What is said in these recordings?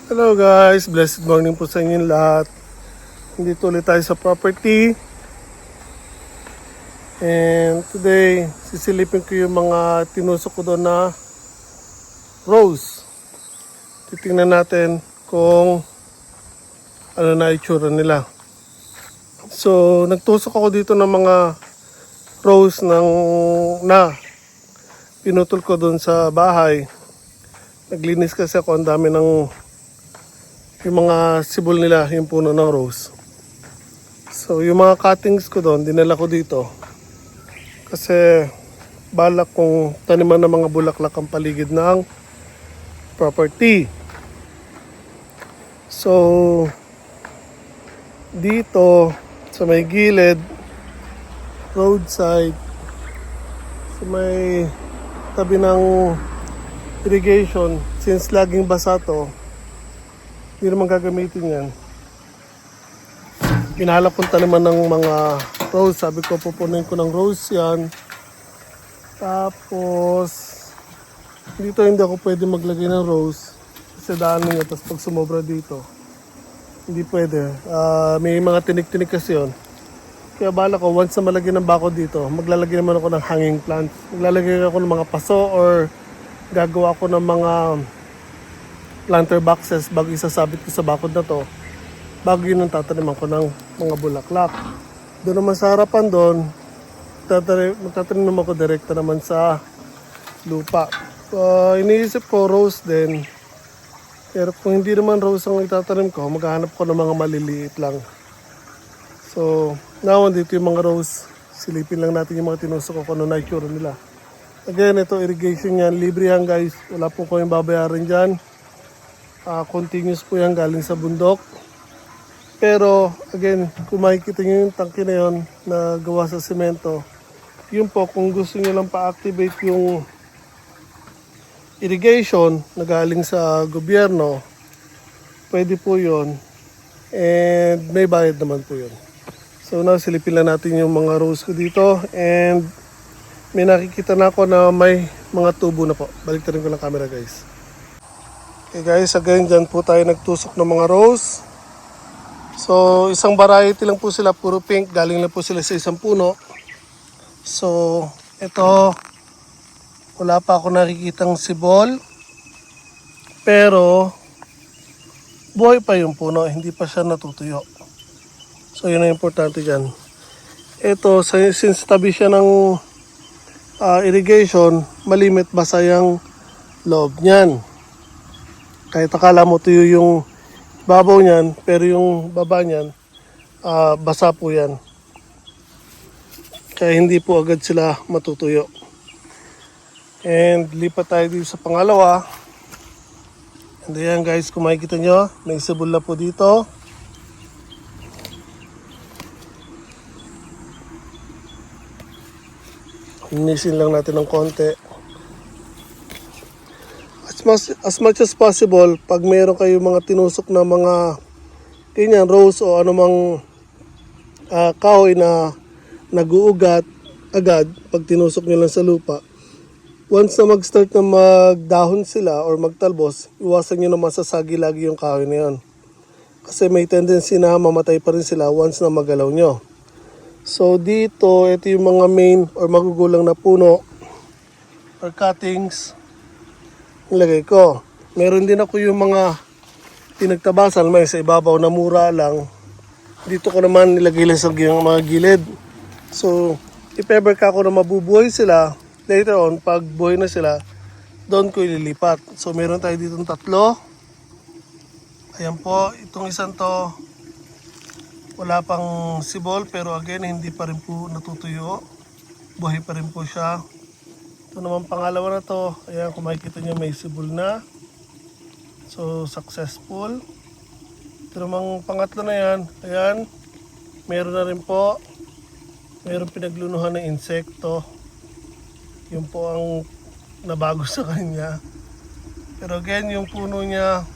Hello guys, blessed morning po sa inyong lahat. Dito ulit tayo sa property. And today, sisilipin ko yung mga tinusok ko doon na rose. Titingnan natin kung ano na itsura nila. So, nagtusok ako dito ng mga rose na pinutol ko doon sa bahay. Naglinis kasi ako, ang dami ng yung mga sibol nila, yung puno ng rose. So, yung mga cuttings ko doon, dinala ko dito. Kasi, balak kong taniman ng mga bulaklak ang paligid ng property. So, dito, sa may gilid, roadside, sa may tabi ng irrigation, since laging basa to, hindi naman gagamitin yan. Pinahalap kong taniman ng mga rose. Sabi ko, pupunin ko ng rose yan. Tapos, dito hindi ako pwede maglagay ng rose. Kasi daan niya, tapos pag sumobra dito, hindi pwede. May mga tinik-tinik kasi yun. Kaya bala ko, once na malagyan ng bako dito, maglalagay naman ako ng hanging plants. Maglalagay ako ng mga paso or gagawa ko ng mga planter boxes bago isasabit ko sa bakod na to. Bago yun ang tataniman ko ng mga bulaklak. Doon naman sa harapan doon, magtatanim naman ako direkta naman sa lupa. Iniisip ko rose din. Pero kung hindi naman rose ang itatanim ko, maghahanap ko ng mga maliliit lang. So, now dito yung mga rose. Silipin lang natin yung mga tinusok ko kung ano na itsura nila. Again, ito irrigation yan. Libre yan guys. Wala po ko yung babayaran dyan. Continuous po yan galing sa bundok. Pero, again, kung makikita nyo yung tangke na yun na gawa sa semento, yun po, kung gusto nyo lang pa-activate yung irrigation na galing sa gobyerno, pwede po yun. And may bayad naman po yun. So, now, silipin lang natin yung mga rose ko dito. And may nakikita na ako na may mga tubo na po. Balik na rin ko ng camera guys. Okay guys, again, dyan po tayo nagtusok ng mga rose. So, isang variety lang po sila, puro pink. Galing lang po sila sa isang puno. So, ito, wala pa ako nakikitang sibol. Pero, buhay pa yung puno, hindi pa siya natutuyo. So, yun ang importante dyan. Ito, since tabi siya ng irrigation, malimit basa yung loob niyan. Kahit akala mo tuyo yung babaw niyan, pero yung baba niyan, basa po yan. Kaya hindi po agad sila matutuyo. And lipat tayo dito sa pangalawa. And ayan guys, kung makikita nyo, may sibol na po dito. Linisin lang natin ng konti. As much as possible, pag mayroon kayo mga tinusok na mga ganyan, rose o anumang kahoy na nag-uugat agad pag tinusok nyo lang sa lupa, once na mag-start na magdahon sila or magtalbos, iwasan nyo na masasagi lagi yung kahoy na yun. Kasi may tendency na mamatay pa rin sila once na magalaw nyo. So dito, ito yung mga main or magugulang na puno or cuttings nilagay ko. Meron din ako yung mga pinagtabasan, may sa ibabaw na mura lang. Dito ko naman nilagay lang sa mga gilid. So, if ever ka ako na mabubuhay sila, later on, pag buhay na sila, doon ko ililipat. So, meron tayo dito tatlo. Ayan po, itong isang to, wala pang sibol, pero again, hindi pa rin po natutuyo. Buhay pa rin po siya. Ito naman pangalawa na to, ayan kung makikita nyo may sibol na. So successful. Ito namang pangatlo na yan, ayan, meron na rin po. Meron pinaglunuhan ng insekto. Yun po ang nabago sa kanya. Pero again, yung puno niya,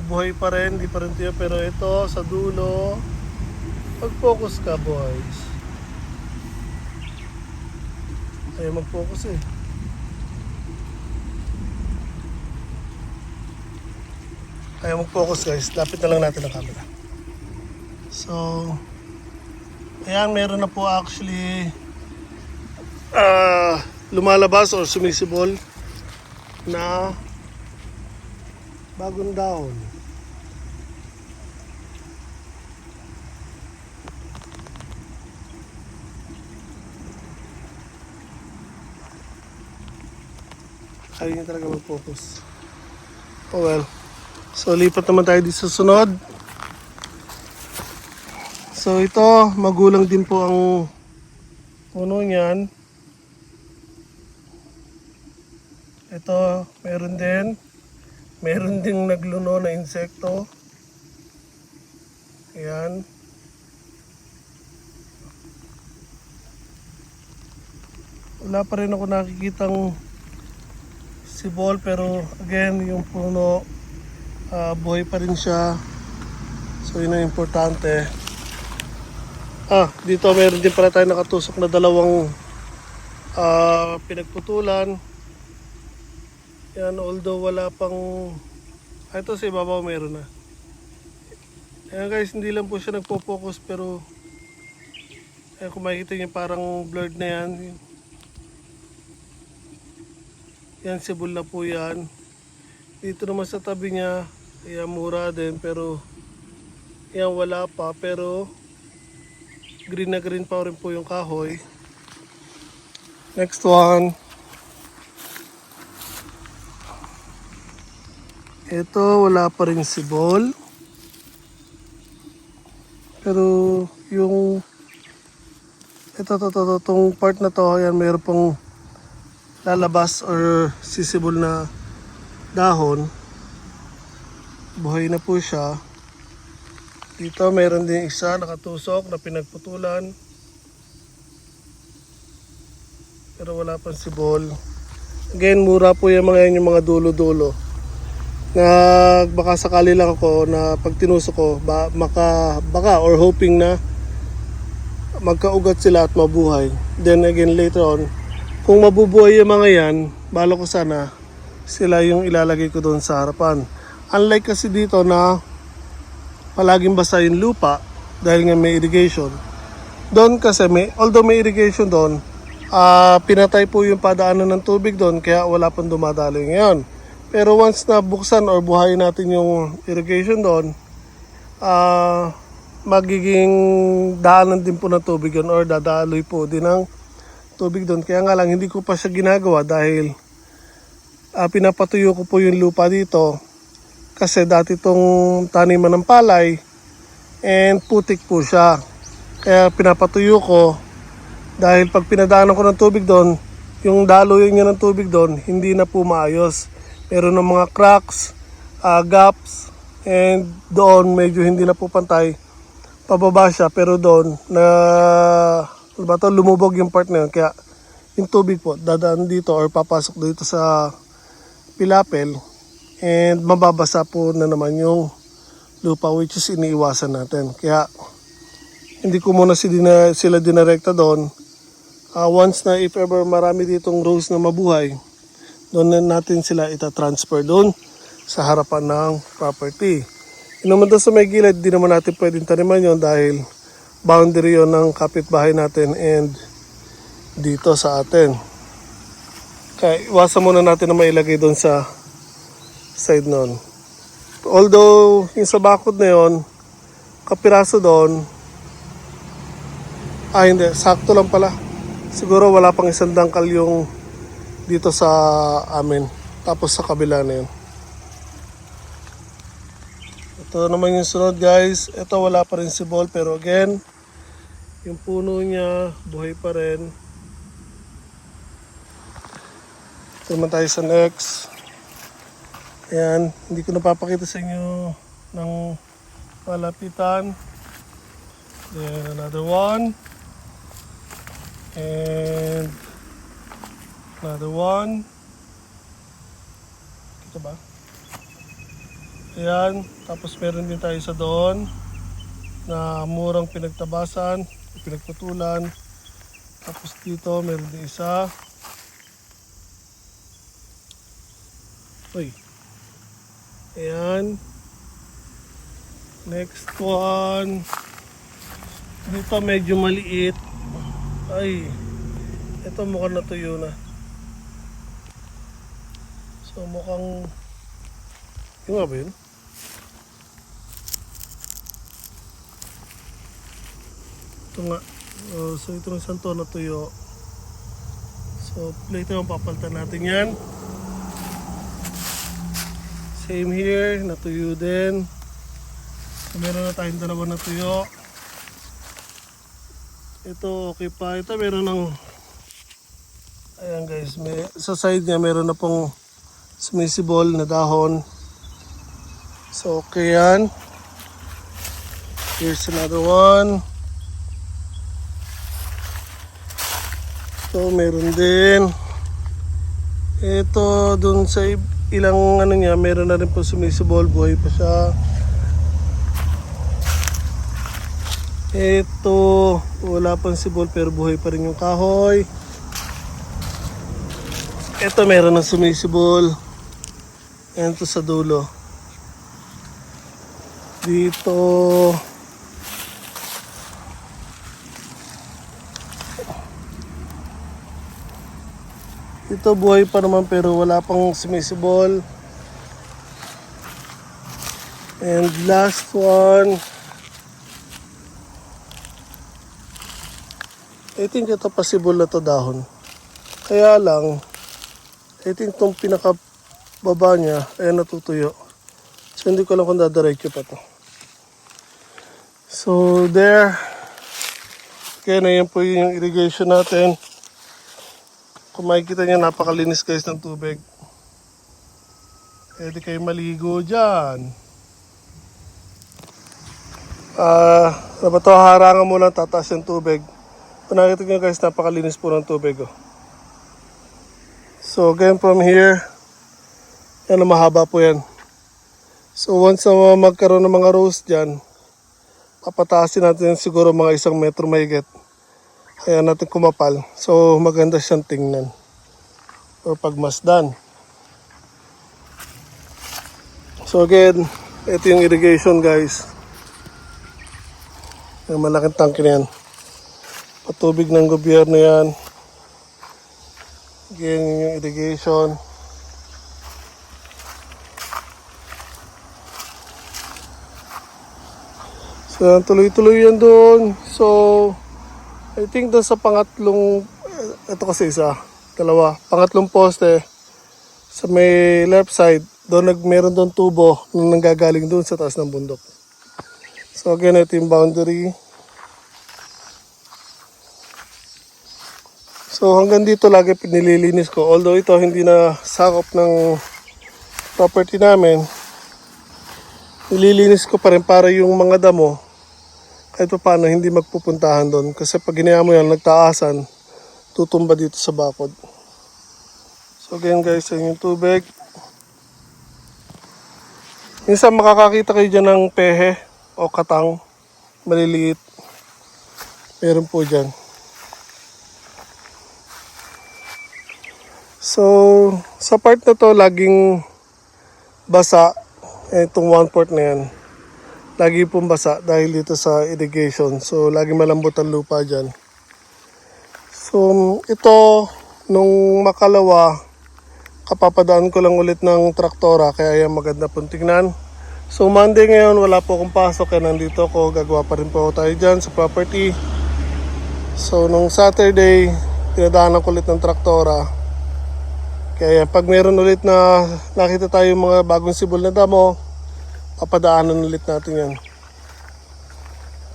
buhay pa rin, di pa rin tiyo. Pero ito, sa dulo, mag-focus ka boys. Ayaw mag-focus eh. Ayaw mag-focus guys. Lapit na lang natin ang camera. So, ayan, meron na po actually lumalabas or sumisibol na bagong dahon. Ayaw niya talaga mag-focus. Oh well. So lipat naman tayo dito sa sunod. So ito, magulang din po ang puno niyan. Ito, meron din. Meron ding nagluno na insekto. Ayan. Wala pa rin ako nakikitang sibol, pero again, yung puno, buhay pa rin siya. So yun ang importante. Dito meron din pala tayo nakatusok na dalawang pinagputulan. Yan, although wala pang... ito sa ibabaw meron na. Ayan guys, hindi lang po siya nagpo-focus, pero ayan, kung makikita niyo parang blurred na yan. Yan, sibol na po yan. Dito naman sa tabi niya, yan, mura din, pero yan, wala pa, pero green na green pa rin po yung kahoy. Next one. Ito, wala pa rin sibol. Pero yung itong part na to, yan, mayroon pang lalabas or sisibol na dahon. Buhay na po siya. Dito mayroon din isa nakatusok na pinagputulan, pero wala pang sibol. Again, mura po yung mga yan, yung mga dulo-dulo. Baka sakali lang ako na pag tinusok ko, baka or hoping na magkaugat sila at mabuhay. Then again, later on, kung mabubuhay yung mga yan, bala ko sana sila yung ilalagay ko doon sa harapan. Unlike kasi dito na palaging basa yung lupa dahil nga may irrigation. Doon kasi although may irrigation doon, pinatay po yung padaanan ng tubig doon, kaya wala pang dumadaloy ngayon. Pero once na buksan or buhayin natin yung irrigation doon, magiging daanan din po ng tubig yun or dadaloy po din ng tubig doon. Kaya nga lang, hindi ko pa siya ginagawa dahil pinapatuyo ko po yung lupa dito kasi dati itong taniman ng palay and putik po siya. Kaya pinapatuyo ko dahil pag pinadaanan ko ng tubig doon, yung daloy niya ng tubig doon, hindi na po maayos. Meron ng mga cracks, gaps, and doon medyo hindi na po pantay. Pababa siya, pero doon lumubog yung part na yun. Kaya yung tubig po dadaan dito or papasok dito sa pilapel and mababasa po na naman yung lupa, which is iniiwasan natin. Kaya hindi ko muna sila dinarekta doon. Once na if ever marami ditong rows na mabuhay, doon na natin sila itatransfer doon sa harapan ng property. Yung naman doon sa may gilid, di naman natin pwedeng taniman yon dahil boundary yon ng kapitbahay natin and dito sa atin. Kaya iwasan muna natin na mailagay doon sa side noon. Although yung sa bakod na yon, kapiraso doon, hindi, sakto lang pala. Siguro wala pang isang dangkal yung dito sa amin. Tapos sa kabila na yun. Ito naman yung sunod guys. Ito wala pa rin sibol, pero again, yung puno niya buhay pa rin. Ito naman tayo sa next. Ayan, hindi ko napapakita sa inyo ng malapitan. Then another one. And another one. Kita ba? Ayan, tapos meron din tayo sa doon na murang pinagtabasan, pinagputulan. Tapos dito meron din isa. Uy. Ayan. Next one. Dito medyo maliit. Ay, ito mukhang natuyo na. So mukhang, yung nga ba yun? Ito nga. So ito ng santo natuyo. So later on papalitan natin yan. Same here, natuyo din. So meron na tayong dalawa natuyo. Ito okay pa. Ito meron ng, ayan guys, sa side niya meron na pong sumisibol na dahon. So okay yan. Here's another one. So meron din. Ito dun sa ilang ano niya, meron na rin po sumisibol, buhay pa siya. Ito wala pang sibol pero buhay pa rin yung kahoy. Ito meron na sumisibol. Ayan to sa dulo. Dito ito buhay pa naman pero wala pang sumisibol. And last one. I think ito possible na to dahon. Kaya lang, I think itong pinakababa niya ay natutuyo. So hindi ko lang kung dadiretso pa to. So there. Kaya na yan po yung irrigation natin. Kung makikita nyo, napakalinis guys ng tubig. Pwede kayo maligo dyan. Dapat ito, harangan mo lang, tataas yung tubig. Kung nakikita nyo guys, napakalinis po ng tubig. Oh. So again from here, yan, mahaba po yan. So once na magkaroon ng mga rows dyan, papataasin natin siguro mga 1 metro mahigit. Kaya natin kumapal. So maganda siyang tingnan. O pagmasdan. So again, ito yung irrigation guys. Yung malaking tangke na yan. Patubig ng gobyerno yan. Again, yung irrigation. So tuloy-tuloy yan doon. So I think doon sa pangatlong, ito kasi isa, dalawa, pangatlong poste sa may left side, doon meron doon tubo na nanggagaling doon sa taas ng bundok. So again, ito yung boundary. So hanggang dito lagi pinililinis ko, although ito hindi na sakop ng property namin, nililinis ko pa rin para yung mga damo kahit pa paano hindi magpupuntahan doon. Kasi pag ginaya mo yan, nagtaasan, tutumba dito sa bakod. So again guys, yun yung tubig. Minsan makakakita kayo dyan ng pehe o katang, maliliit. Meron po dyan. So sa part na to, laging basa. Itong 1/4 na yan. Lagi pong basa dahil dito sa irrigation. So, lagi malambot ang lupa dyan. So, ito, nung makalawa, kapapadaan ko lang ulit ng traktora. Kaya yan maganda pong tingnan. So, Monday ngayon, wala po akong pasok. Kaya nandito ako. Gagawa pa rin po tayo dyan sa property. So, nung Saturday, pinadaanan ko ulit ng traktora. Kaya pag meron ulit na nakita tayo mga bagong sibol na damo, papadaanan ulit natin yan.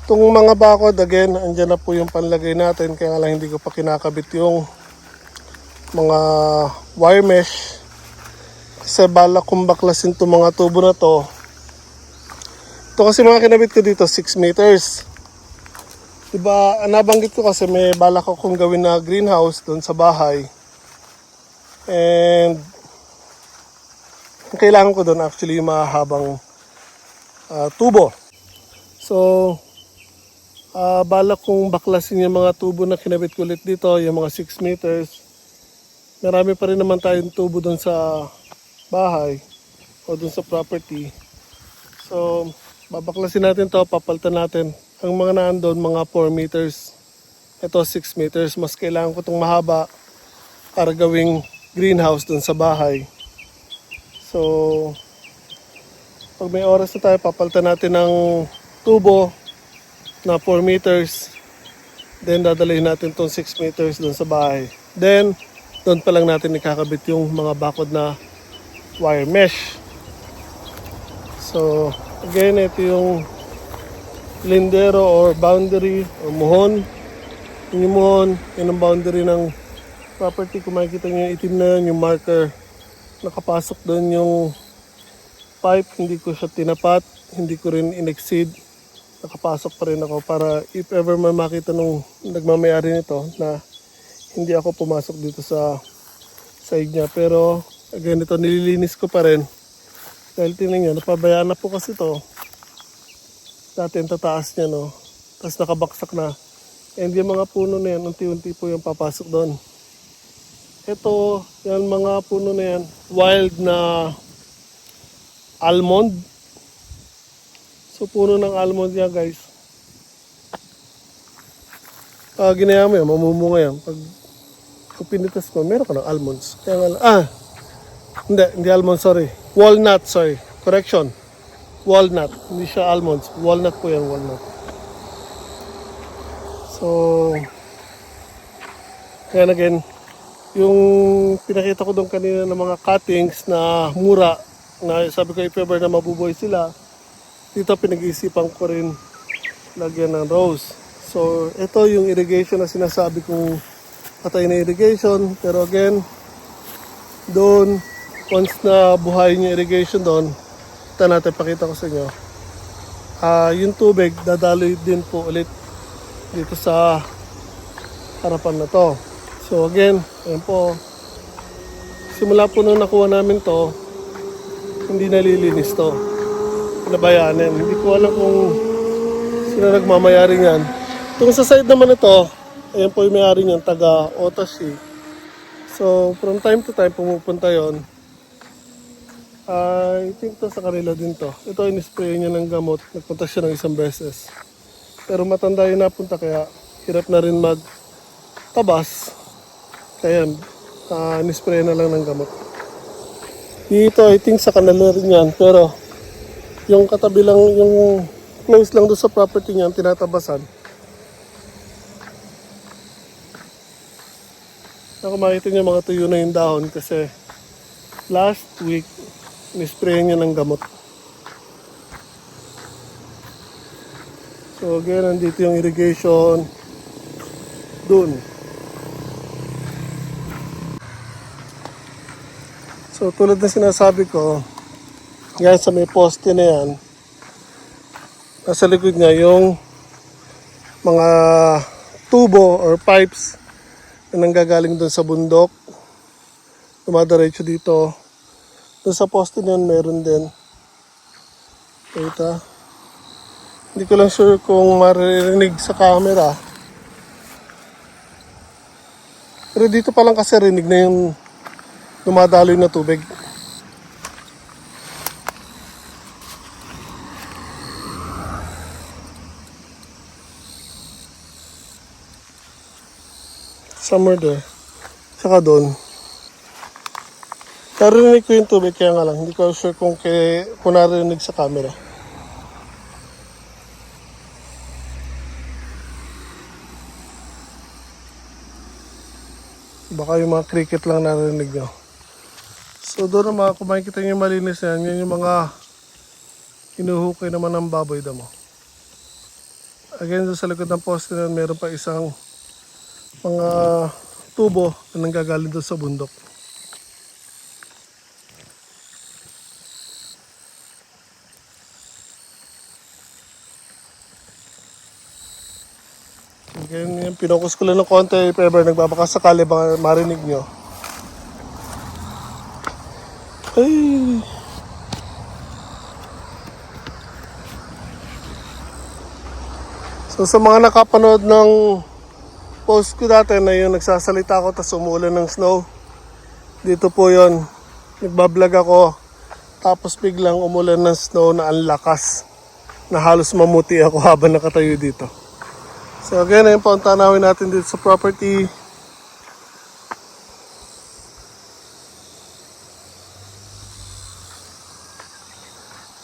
Itong mga bakod, again, andyan na po yung panlagay natin. Kaya lang hindi ko pa kinakabit yung mga wire mesh. Kasi balak kong baklasin itong mga tubo na to. Ito kasi mga kinabit ko dito, 6 meters. Diba, nabanggit ko kasi may balak akong gawin na greenhouse doon sa bahay. And kailangan ko doon actually yung mahabang tubo. So, balak kong baklasin yung mga tubo na kinabit ko ulit dito, yung mga 6 meters. Marami pa rin naman tayong tubo doon sa bahay o doon sa property. So, Babaklasin natin to, papalitan natin. Ang mga nandun, mga 4 meters. Ito 6 meters. Mas kailangan ko itong mahaba para gawing greenhouse dun sa bahay. So, pag may oras na tayo, papalitan natin ng tubo na 4 meters. Then, dadalhin natin itong 6 meters dun sa bahay. Then, doon pa lang natin ikakabit yung mga bakod na wire mesh. So, again, ito yung lindero or boundary or muhon. Yung muhon, yun ang boundary ng property. Kung makikita nyo yung itim na yun, yung marker, nakapasok doon yung pipe. Hindi ko siya tinapat, hindi ko rin in-exceed. Nakapasok pa rin ako para if ever may makita nung nagmamayari nito na hindi ako pumasok dito sa side niya. Pero, again, ito nililinis ko pa rin. Dahil tingnan nyo, napabayaan na po kasi ito. Dati ang tataas niya, no? Tapos nakabaksak na. And yung mga puno na yan, unti-unti po yung papasok doon. Ito, yan mga puno na yan, wild na almond. So, puno ng almond yan, guys. Pag ginaya mo yan, mamumunga yan. Pag pinitas mo, meron ka ng almonds. Kaya nga, hindi almond, sorry. Walnut, sorry. Correction. Walnut. Hindi siya almonds. Walnut po yan, walnut. So, kaya again, yung pinakita ko doon kanina ng mga cuttings na mura, na sabi ko if ever na mabuboy sila, dito pinag-iisipan ko rin lagyan ng rose. So, ito yung irrigation na sinasabi kong patay na irrigation. Pero again, doon, once na buhayin yung irrigation doon, ito natin pakita ko sa inyo. Yung tubig, dadaloy din po ulit dito sa harapan na to. So again, ayun po. Simula po nung nakuha namin to, hindi nalilinis to. Pinabayaanin. Hindi ko alam kung sino nagmamayari yan. Itong sa side naman ito, ayan po yung may-ari niyan, taga Otashi. So, from time to time, pumupunta yon. I think to sa kanila din to. Ito, in-spray niya ng gamot. Nagpunta siya ng isang beses. Pero matanda yung napunta, kaya hirap na rin magtabas. Kaya, in-spray na lang ng gamot. Dito, I think sa kanila rin yan. Pero, yung katabi lang, yung close lang doon sa property niya, tinatabasan. Kung makita niyo, mga tuyo na yung dahon kasi last week, in-spray niya ng gamot. So again, nandito yung irrigation dun. So tulad na sinasabi ko, yan sa may poste na yan, nasa likod niya yung mga tubo or pipes na nanggagaling dun sa bundok. Dumadiretso dito. Doon sa poste na yun, meron din. Kita. Hindi ko lang sure kung maririnig sa camera. Pero dito pa lang kasi rinig na yung dumadaloy na tubig. Somewhere there. Saka doon. Narinig ko yung tubig, kaya nga lang. Hindi ko sure kung narinig sa camera. Baka yung mga cricket lang narinig nyo. So doon naman, kung makikita nyo yung malinis yan, yun yung mga inuhukay naman ng baboy damo. Again, doon sa likod ng poste na meron pa isang mga tubo na nanggagaling doon sa bundok. Again, yung pinokus ko lang ng konti, if ever nagbabaka sakali, baka marinig nyo. Ay! So sa mga nakapanood ng post ko dati na yung nagsasalita ako tapos umulan ng snow, dito po yon. Nagbablog ako tapos biglang umulan ng snow na ang lakas. na halos mamuti ako habang nakatayo dito. So again, ayun po ang tanawin natin dito sa property.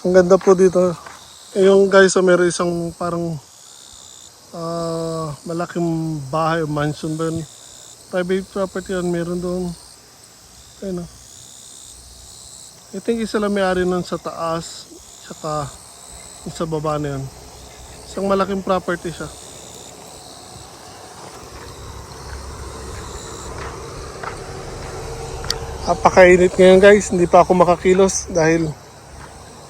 Ang ganda po dito. Yung guys, meron isang parang malaking bahay o mansion ba yun? Private property yun, meron doon. Ayun o. I think isa lang may-ari nun sa taas, tsaka yung sa baba na yun. Isang malaking property siya. Napakainit ngayon guys, hindi pa ako makakilos dahil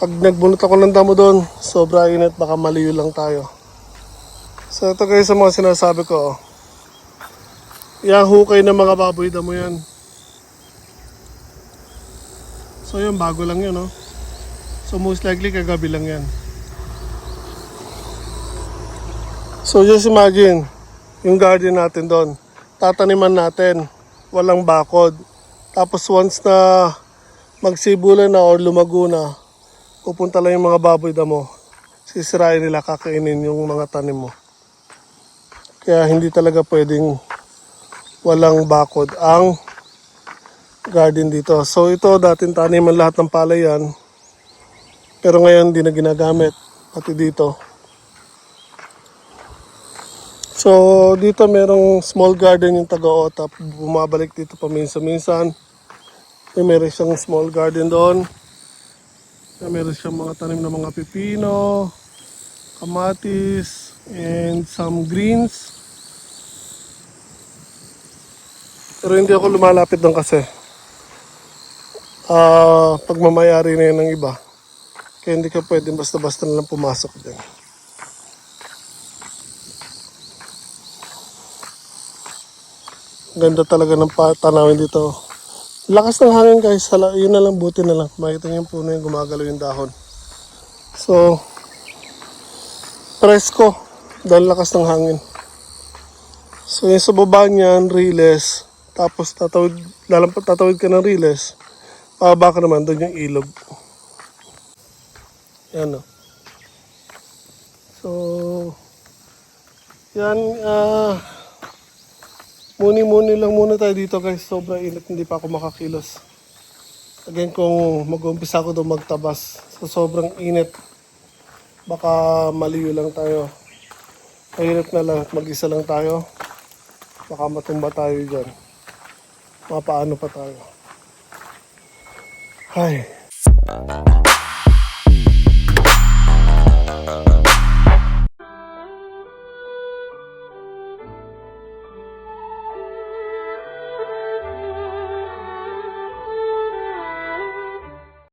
pag nagbunot ako ng damo doon, sobra init, baka maliyo lang tayo. So ito guys sa mga sinasabi ko. Yung hukay ng mga baboy damo yan. So yun, bago lang yun, no? So most likely kagabi lang yan. So just imagine, yung garden natin doon, tataniman natin, walang bakod. Tapos once na magsibulan na or lumago na, pupunta lang yung mga baboy damo, sisirain nila, kakainin yung mga tanim mo. Kaya hindi talaga pwedeng walang bakod ang garden dito. So ito dating taniman lahat ng palay yan. Pero ngayon hindi na ginagamit. Pati dito. So dito merong small garden yung taga-otap. Bumabalik dito paminsan-minsan. Meron siyang small garden doon. Meron siyang mga tanim na mga pipino, kamatis, and some greens. Pero hindi ako lumalapit doon kasi pagmamayari na yun ng iba. Kaya hindi ka pwedeng basta-basta na lang pumasok dyan. Ganda talaga ng tanawin dito. Lakas ng hangin guys, yun na lang, buti na lang. Makita niyo yung puno yung gumagalaw yung dahon. So, presko dahil lakas ng hangin. So yung sa baba niyan, riles. Tapos tatawid ka ng riles. Pababa ka naman, doon yung ilog. Yan o. So, yan, muni-muni lang muna tayo dito guys. Sobrang init, hindi pa ako makakilos. Again, kung mag-umpisa ako doon magtabas sa sobrang init, baka maliyo lang tayo. Mahirap na lang, mag-isa lang tayo. Baka matumba tayo dyan. Mapaano pa tayo. Ay.